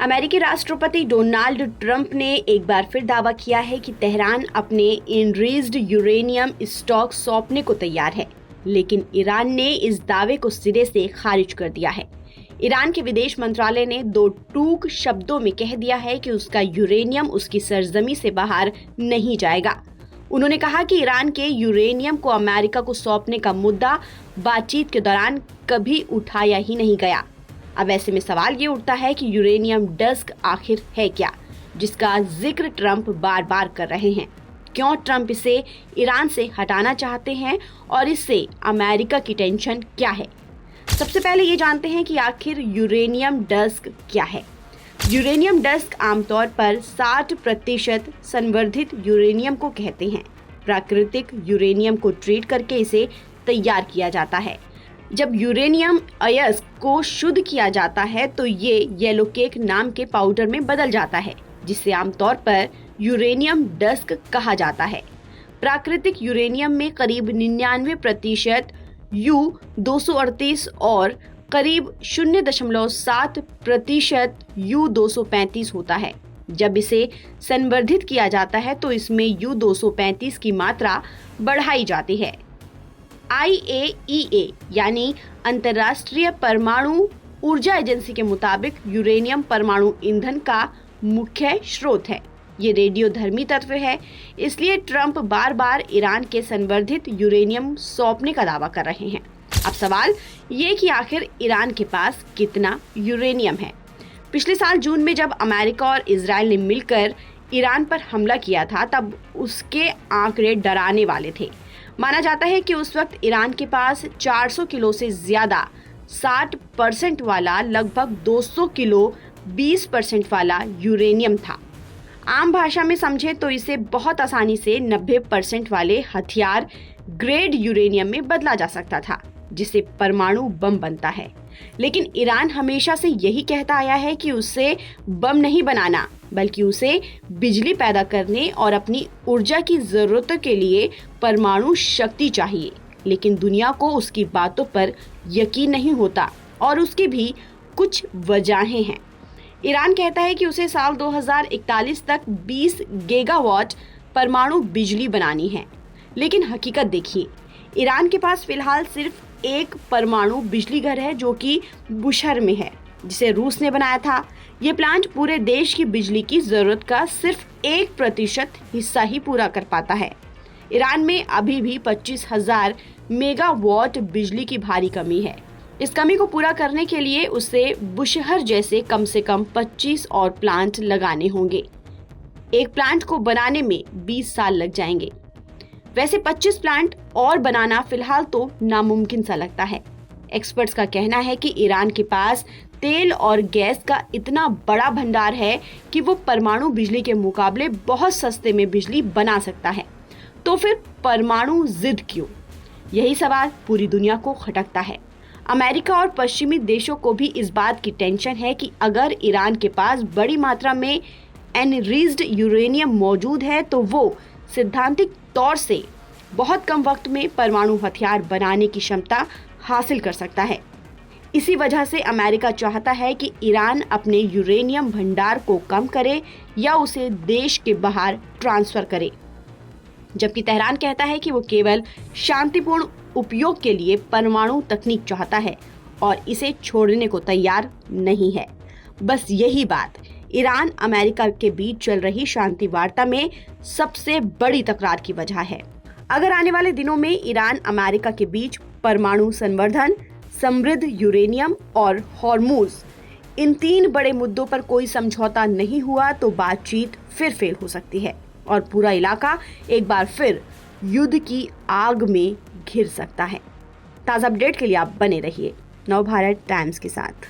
अमेरिकी राष्ट्रपति Donald Trump ने एक बार फिर दावा किया है कि तेहरान अपने एनरिच्ड यूरेनियम स्टॉक सौंपने को तैयार है, लेकिन ईरान ने इस दावे को सिरे से खारिज कर दिया है। ईरान के विदेश मंत्रालय ने दो टूक शब्दों में कह दिया है कि उसका यूरेनियम उसकी सरजमी से बाहर नहीं जाएगा। उन्होंने कहा कि ईरान के यूरेनियम को अमेरिका को सौंपने का मुद्दा बातचीत के दौरान कभी उठाया ही नहीं गया। अब ऐसे में सवाल ये उठता है कि यूरेनियम डस्क आखिर है क्या, जिसका जिक्र ट्रंप बार बार कर रहे हैं। क्यों ट्रंप इसे ईरान से हटाना चाहते हैं और इससे अमेरिका की टेंशन क्या है? सबसे पहले ये जानते हैं कि आखिर यूरेनियम डस्क क्या है। यूरेनियम डस्क आमतौर पर 60% संवर्धित यूरेनियम को कहते हैं। प्राकृतिक यूरेनियम को ट्रीट करके इसे तैयार किया जाता है। जब यूरेनियम अयस्क को शुद्ध किया जाता है तो ये येलो केक नाम के पाउडर में बदल जाता है, जिसे आमतौर पर यूरेनियम डस्क कहा जाता है। प्राकृतिक यूरेनियम में करीब 99% U-238 और करीब 0.7% U-235 होता है। जब इसे संवर्धित किया जाता है तो इसमें U-235 की मात्रा बढ़ाई जाती है। IAEA यानी अंतर्राष्ट्रीय परमाणु ऊर्जा एजेंसी के मुताबिक यूरेनियम परमाणु ईंधन का मुख्य स्रोत है। ये रेडियोधर्मी तत्व है, इसलिए ट्रंप बार बार ईरान के संवर्धित यूरेनियम सौंपने का दावा कर रहे हैं। अब सवाल ये कि आखिर ईरान के पास कितना यूरेनियम है। पिछले साल जून में जब अमेरिका और इजराइल ने मिलकर ईरान पर हमला किया था, तब उसके आंकड़े डराने वाले थे। माना जाता है कि उस वक्त ईरान के पास 400 किलो से ज्यादा 60% वाला लगभग 200 किलो 20% वाला यूरेनियम था। आम भाषा में समझे तो इसे बहुत आसानी से 90% वाले हथियार ग्रेड यूरेनियम में बदला जा सकता था, जिससे परमाणु बम बनता है। लेकिन ईरान हमेशा से यही कहता आया है कि उसे बम नहीं बनाना, बल्कि उसे बिजली पैदा करने और अपनी ऊर्जा की जरूरतों के लिए परमाणु शक्ति चाहिए। लेकिन दुनिया को उसकी बातों पर यकीन नहीं होता और उसकी भी कुछ वजहें हैं। ईरान कहता है कि उसे साल 2041 तक 20 गीगावाट परमाणु बिजली बनानी है, लेकिन हकीकत देखिए, ईरान के पास फिलहाल सिर्फ एक परमाणु बिजली घर है जो कि बुशहर में है, जिसे रूस ने बनाया था। ये प्लांट पूरे देश की बिजली की जरूरत का सिर्फ 1% हिस्सा ही पूरा कर पाता है। ईरान में अभी भी 25,000 मेगावाट बिजली की भारी कमी है। इस कमी को पूरा करने के लिए उसे बुशहर जैसे कम से कम 25 और प्लांट लगाने होंगे। एक प्लांट को बनाने में 20 साल लग जाएंगे। वैसे 25 प्लांट और बनाना फिलहाल तो नामुमकिन सा लगता है। एक्सपर्ट्स का कहना है कि ईरान के पास तेल और गैस का इतना बड़ा भंडार है कि वो परमाणु बिजली के मुकाबले बहुत सस्ते में बिजली बना सकता है। तो फिर परमाणु जिद क्यों? यही सवाल पूरी दुनिया को खटकता है। अमेरिका और पश्चिमी देशों को भी इस बात की टेंशन है कि अगर ईरान के पास बड़ी मात्रा में एनरिच्ड यूरेनियम मौजूद है तो वो सैद्धांतिक तौर से बहुत कम वक्त में परमाणु हथियार बनाने की क्षमता हासिल कर सकता है। इसी वजह से अमेरिका चाहता है कि ईरान अपने यूरेनियम भंडार को कम करे या उसे देश के बाहर ट्रांसफर करे, जबकि तेहरान कहता है कि वो केवल शांतिपूर्ण उपयोग के लिए परमाणु तकनीक चाहता है और इसे छोड़ने को तैयार नहीं है। बस यही बात ईरान अमेरिका के बीच चल रही शांति वार्ता में सबसे बड़ी तकरार की वजह है। अगर आने वाले दिनों में ईरान अमेरिका के बीच परमाणु संवर्धन, समृद्ध यूरेनियम और हॉर्मुज, इन 3 बड़े मुद्दों पर कोई समझौता नहीं हुआ तो बातचीत फिर फेल हो सकती है और पूरा इलाका एक बार फिर युद्ध की आग में घिर सकता है। ताज़ा अपडेट के लिए आप बने रहिए नवभारत टाइम्स के साथ।